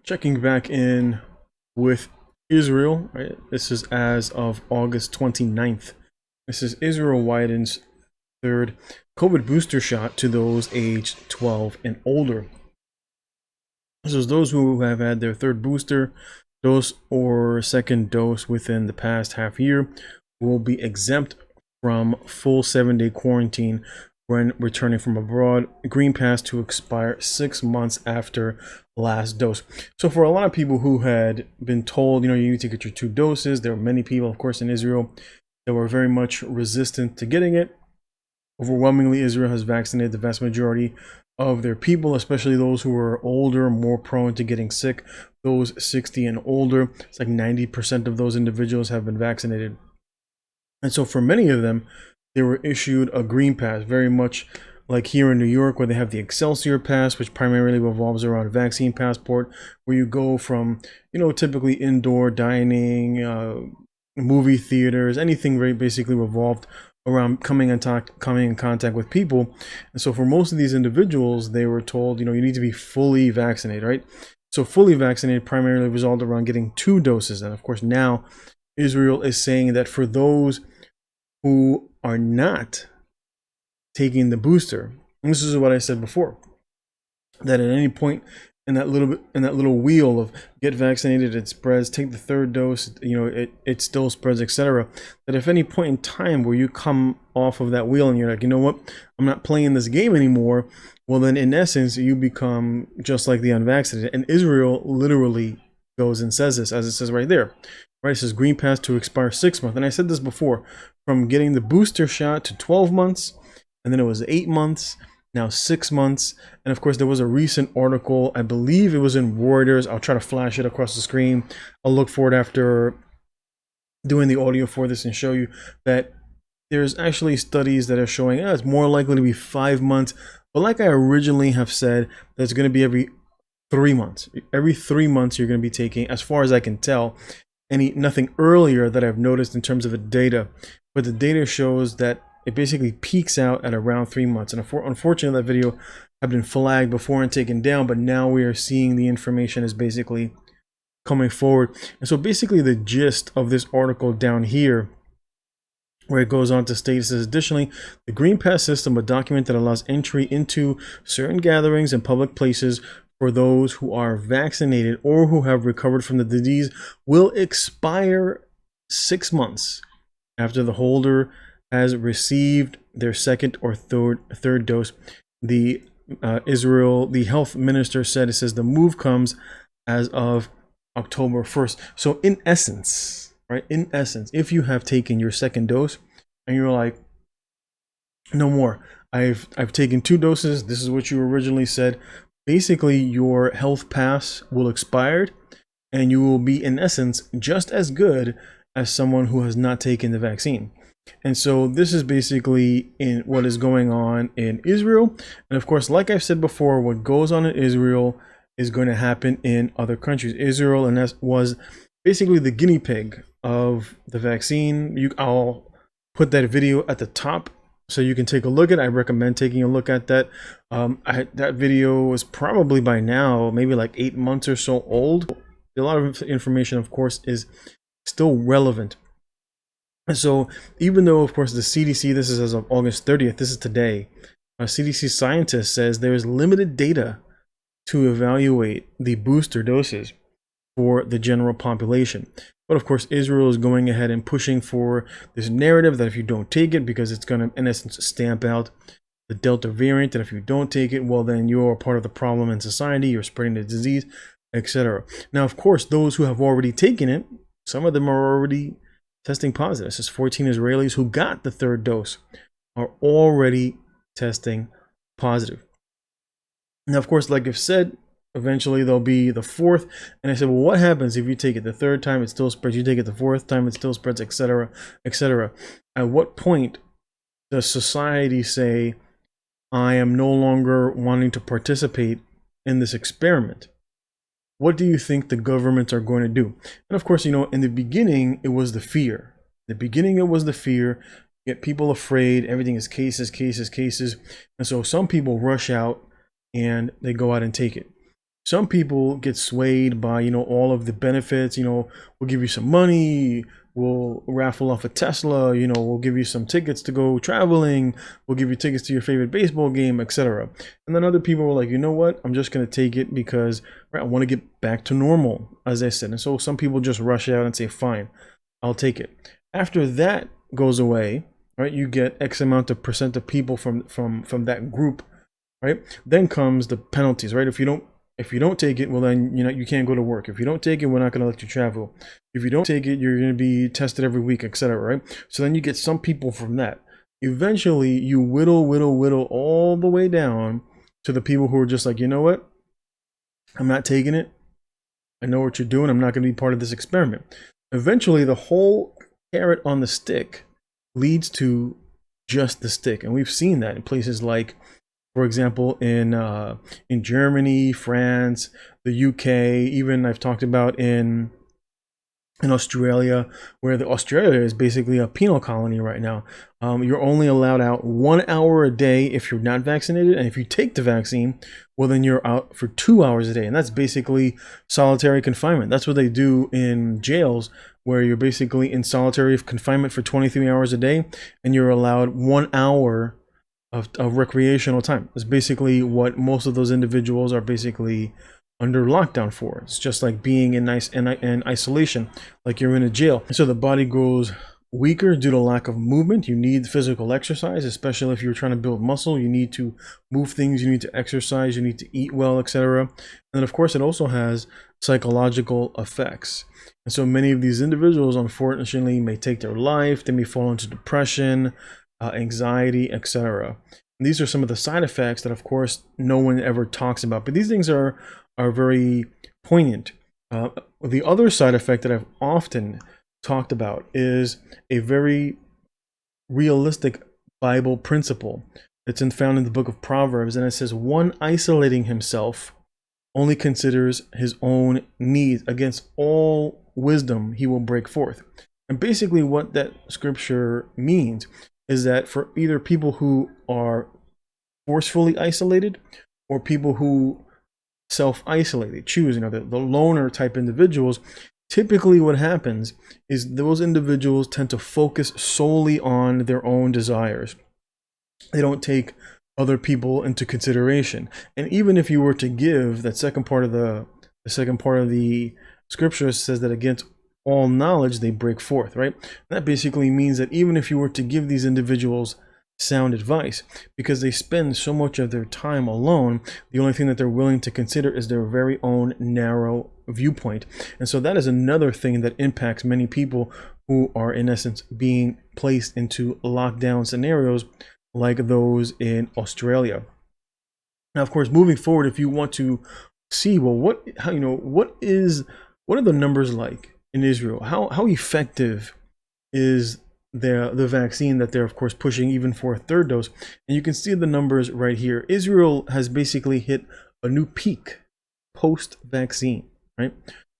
Checking back in with Israel, right? This is as of August 29th. This is Israel widens third COVID booster shot to those aged 12 and older. This is those who have had their third booster dose or second dose within the past half year will be exempt from full 7-day quarantine when returning from abroad. Green pass to expire 6 months after last dose. So for a lot of people who had been told, you need to get your 2 doses, there were many people, of course, in Israel that were very much resistant to getting it. Overwhelmingly, Israel has vaccinated the vast majority of their people, especially those who are older, more prone to getting sick, those 60 and older. It's like 90% of those individuals have been vaccinated. And so for many of them, they were issued a green pass, very much like here in New York, where they have the Excelsior Pass, which primarily revolves around a vaccine passport, where you go from, typically indoor dining, movie theaters, anything very basically revolved around coming in contact with people. And so for most of these individuals, they were told, you need to be fully vaccinated, right? So fully vaccinated primarily resolved around getting 2 doses. And of course, now Israel is saying that for those who are not taking the booster, and this is what I said before, that at any point in that little wheel of get vaccinated, it spreads, take the third dose, it still spreads, etc. That if any point in time where you come off of that wheel and you're like, you know what, I'm not playing this game anymore, well then in essence you become just like the unvaccinated. And Israel literally goes and says this, as it says right there, right? It says green pass to expire 6 months. And I said this before, from getting the booster shot to 12 months, and then it was 8 months, now 6 months. And of course, there was a recent article, I believe it was in Reuters. I'll try to flash it across the screen. I'll look for it after doing the audio for this and show you that there's actually studies that are showing it's more likely to be 5 months. But like I originally have said, that's going to be every 3 months. Every 3 months you're going to be taking, as far as I can tell, nothing earlier that I've noticed in terms of the data. But the data shows that it basically peaks out at around 3 months. And unfortunately, that video had been flagged before and taken down, but now we are seeing the information is basically coming forward. And so basically the gist of this article down here, where it goes on to state, it says, additionally, the Green Pass system, a document that allows entry into certain gatherings and public places for those who are vaccinated or who have recovered from the disease, will expire 6 months after the holder has received their second or third dose. The health minister said, it says the move comes as of October 1st. So in essence, right? In essence, if you have taken your second dose and you're like, no more, I've taken 2 doses. This is what you originally said. Basically, your health pass will expire and you will be in essence just as good as someone who has not taken the vaccine. And so this is basically in what is going on in Israel. And of course, like I've said before, what goes on in Israel is going to happen in other countries. Israel and that was basically the guinea pig of the vaccine. I'll put that video at the top so you can take a look at it. I recommend taking a look at that. That video was probably by now maybe like 8 months or so old. A lot of information, of course, is still relevant. So even though, of course, the CDC, this is as of August 30th, this is today, a CDC scientist says there is limited data to evaluate the booster doses for the general population. But of course, Israel is going ahead and pushing for this narrative that if you don't take it, because it's going to, in essence, stamp out the Delta variant, and if you don't take it, well, then you're part of the problem in society, you're spreading the disease, etc. Now, of course, those who have already taken it, some of them are already testing positive. This is 14 Israelis who got the third dose are already testing positive. Now, of course, like I've said, eventually there'll be the fourth. And I said, well, what happens if you take it the third time, it still spreads? You take it the fourth time, it still spreads, etc., etc. At what point does society say, I am no longer wanting to participate in this experiment? What do you think the governments are going to do? And of course, in the beginning, it was the fear. In the beginning, it was the fear. Get people afraid. Everything is cases, cases, cases. And so some people rush out and they go out and take it. Some people get swayed by, all of the benefits. We'll give you some money, we'll raffle off a Tesla, we'll give you some tickets to go traveling, we'll give you tickets to your favorite baseball game, etc. And then other people were like, you know what, I'm just going to take it because, right, I want to get back to normal, as I said. And so some people just rush out and say, fine, I'll take it. After that goes away, right, you get X amount of percent of people from that group, right? Then comes the penalties, right? If you don't take it, well then you can't go to work. If you don't take it, we're not going to let you travel. If you don't take it, you're going to be tested every week, etc. Right? So then you get some people from that. Eventually, you whittle all the way down to the people who are just like, you know what? I'm not taking it. I know what you're doing. I'm not going to be part of this experiment. Eventually, the whole carrot on the stick leads to just the stick, and we've seen that in places like, for example, in Germany, France, the UK, even I've talked about in Australia, where Australia is basically a penal colony right now. You're only allowed out 1 hour a day if you're not vaccinated, and if you take the vaccine, well then you're out for 2 hours a day, and that's basically solitary confinement. That's what they do in jails, where you're basically in solitary confinement for 23 hours a day, and you're allowed 1 hour of recreational time. It's basically what most of those individuals are basically under lockdown for. It's just like being in isolation, like you're in a jail. So the body grows weaker due to lack of movement. You need physical exercise, especially if you're trying to build muscle. You need to move things, you need to exercise, you need to eat well, etc. And then of course it also has psychological effects. And so many of these individuals unfortunately may take their life. They may fall into depression, anxiety, etc. These are some of the side effects that of course no one ever talks about, but these things are very poignant. The other side effect that I've often talked about is a very realistic Bible principle that's found in the book of Proverbs, and it says, one isolating himself only considers his own needs. Against all wisdom he will break forth. And basically what that scripture means is that for either people who are forcefully isolated or people who self-isolate, they choose, the loner type individuals, typically what happens is those individuals tend to focus solely on their own desires. They don't take other people into consideration. And even if you were to give that second part of the scripture says that against all knowledge they break forth, right? And that basically means that even if you were to give these individuals sound advice, because they spend so much of their time alone, the only thing that they're willing to consider is their very own narrow viewpoint. And so that is another thing that impacts many people who are in essence being placed into lockdown scenarios like those in Australia. Now of course, moving forward, if you want to see, well, what are the numbers like in Israel? How effective is the vaccine that they're of course pushing even for a third dose? And you can see the numbers right here. Israel has basically hit a new peak post-vaccine, right?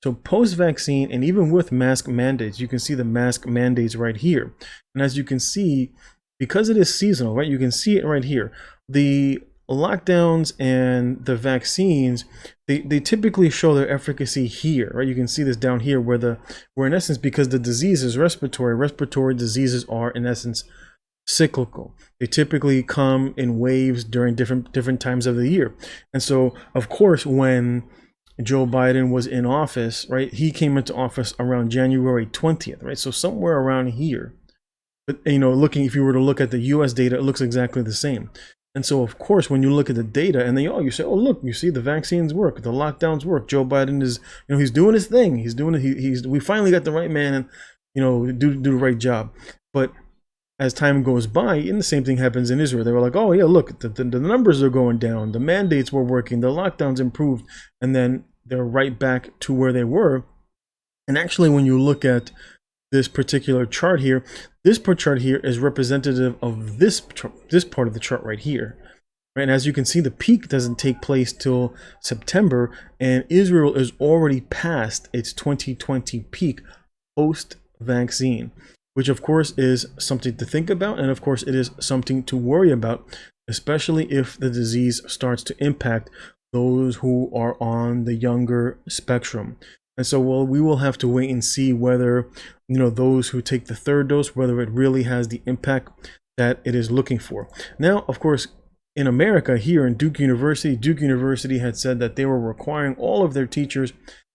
So post-vaccine, and even with mask mandates, you can see the mask mandates right here. And as you can see, because it is seasonal, right, you can see it right here. The lockdowns and the vaccines, they typically show their efficacy here, right? You can see this down here where in essence, because the disease is respiratory diseases are in essence cyclical. They typically come in waves during different times of the year. And so of course, when Joe Biden was in office, right, he came into office around January 20th, right? So somewhere around here. But if you were to look at the US data, it looks exactly the same. And so, of course, when you look at the data and you say, oh, look, you see the vaccines work, the lockdowns work. Joe Biden is, he's doing his thing. He's doing it. We finally got the right man and, do the right job. But as time goes by, and the same thing happens in Israel. They were like, oh, yeah, look, the numbers are going down. The mandates were working. The lockdowns improved. And then they're right back to where they were. And actually, when you look at this particular chart here, this chart here is representative of this part of the chart right here, right? And as you can see, the peak doesn't take place till September, and Israel is already past its 2020 peak post-vaccine, which of course is something to think about, and of course it is something to worry about, especially if the disease starts to impact those who are on the younger spectrum. And so, well, we will have to wait and see whether, those who take the third dose, whether it really has the impact that it is looking for. Now, of course, in America, here in Duke University had said that they were requiring all of their teachers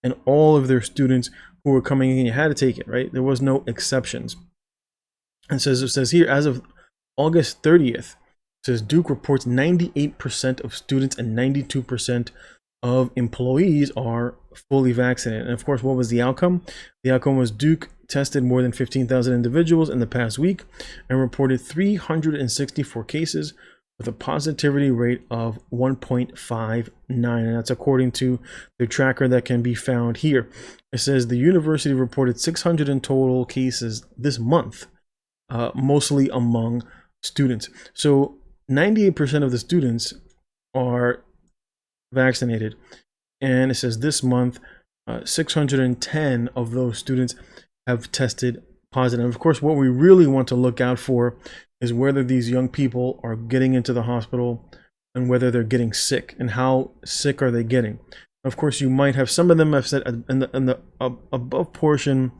and all of their students who were coming in, you had to take it, right? There was no exceptions. And it says here, as of August 30th, says Duke reports 98% of students and 92% of employees are fully vaccinated. And of course, what was the outcome? The outcome was Duke tested more than 15,000 individuals in the past week and reported 364 cases with a positivity rate of 1.59, and that's according to the tracker that can be found here. It says the university reported 600 in total cases this month, mostly among students. So 98% of the students are vaccinated, and it says this month 610 of those students have tested positive. Of course, what we really want to look out for is whether these young people are getting into the hospital and whether they're getting sick, and how sick are they getting. Of course, you might have, some of them have said in the above portion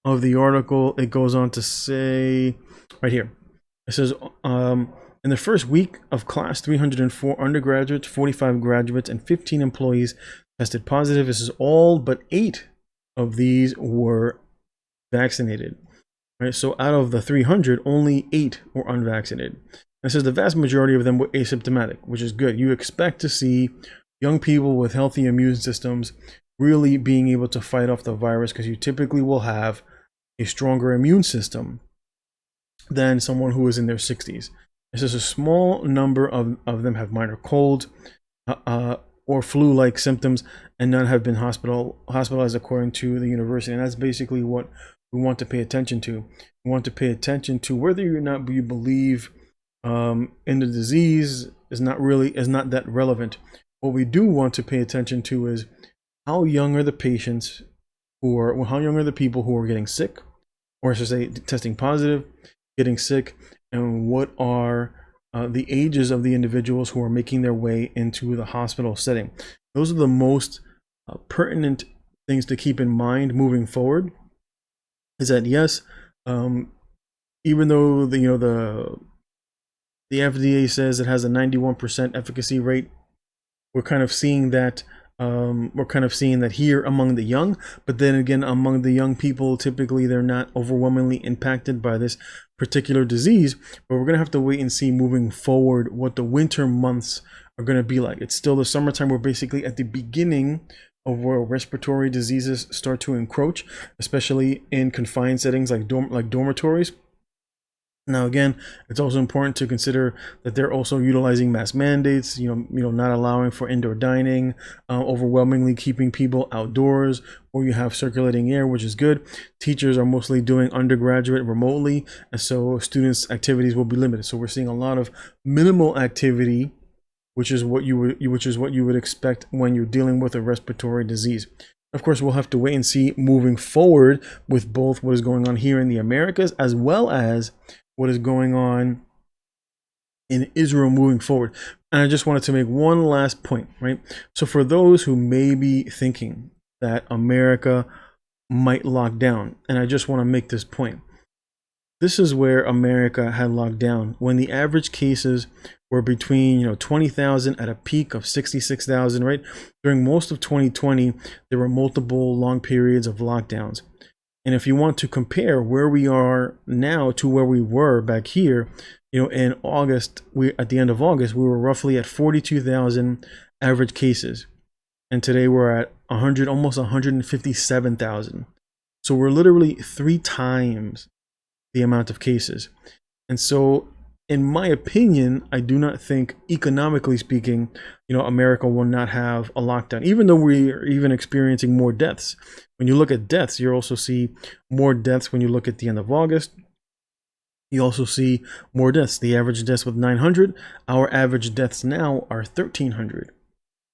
of the article, it goes on to say right here, it says in the first week of class, 304 undergraduates, 45 graduates, and 15 employees tested positive. This is all but 8 of these were vaccinated. Right, so out of the 300, only 8 were unvaccinated. And it says the vast majority of them were asymptomatic, which is good. You expect to see young people with healthy immune systems really being able to fight off the virus, because you typically will have a stronger immune system than someone who is in their 60s. It says a small number of them have minor cold or flu-like symptoms, and none have been hospitalized according to the university. And that's basically what we want to pay attention to. We want to pay attention to whether or not you believe in the disease is not that relevant. What we do want to pay attention to is how young are the patients how young are the people who are getting sick, or I should say testing positive, getting sick, and what are the ages of the individuals who are making their way into the hospital setting. Those are the most pertinent things to keep in mind moving forward. Is that yes, even though the FDA says it has a 91% efficacy rate, we're kind of seeing that here among the young. But then again, among the young people, typically they're not overwhelmingly impacted by this particular disease. But we're gonna have to wait and see moving forward what the winter months are gonna be like. It's still the summertime. We're basically at the beginning of where respiratory diseases start to encroach, especially in confined settings like dormitories. Now, again, it's also important to consider that they're also utilizing mask mandates, not allowing for indoor dining, overwhelmingly keeping people outdoors, or you have circulating air, which is good. Teachers are mostly doing undergraduate remotely, and so students' activities will be limited. So we're seeing a lot of minimal activity, which is what you would expect when you're dealing with a respiratory disease. Of course, we'll have to wait and see moving forward with both what is going on here in the Americas as well as what is going on in Israel moving forward. And I just wanted to make one last point, right? So for those who may be thinking that America might lock down, and I just want to make this point. This is where America had locked down when the average cases were between 20,000 at a peak of 66,000, right? During most of 2020, there were multiple long periods of lockdowns. And if you want to compare where we are now to where we were back here, in August, at the end of August, we were roughly at 42,000 average cases. And today we're at almost 157,000. So we're literally 3 times the amount of cases. And so, in my opinion, I do not think, economically speaking, America will not have a lockdown, even though we're even experiencing more deaths. When you look at deaths, you also see more deaths when you look at the end of August. You also see more deaths. The average deaths with 900. Our average deaths now are 1,300.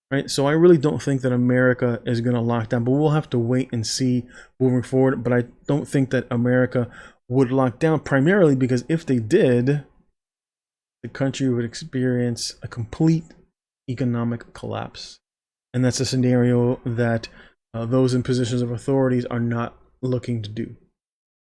Right? So I really don't think that America is going to lock down, but we'll have to wait and see moving forward. But I don't think that America would lock down, primarily because if they did, the country would experience a complete economic collapse. And that's a scenario that those in positions of authorities are not looking to do.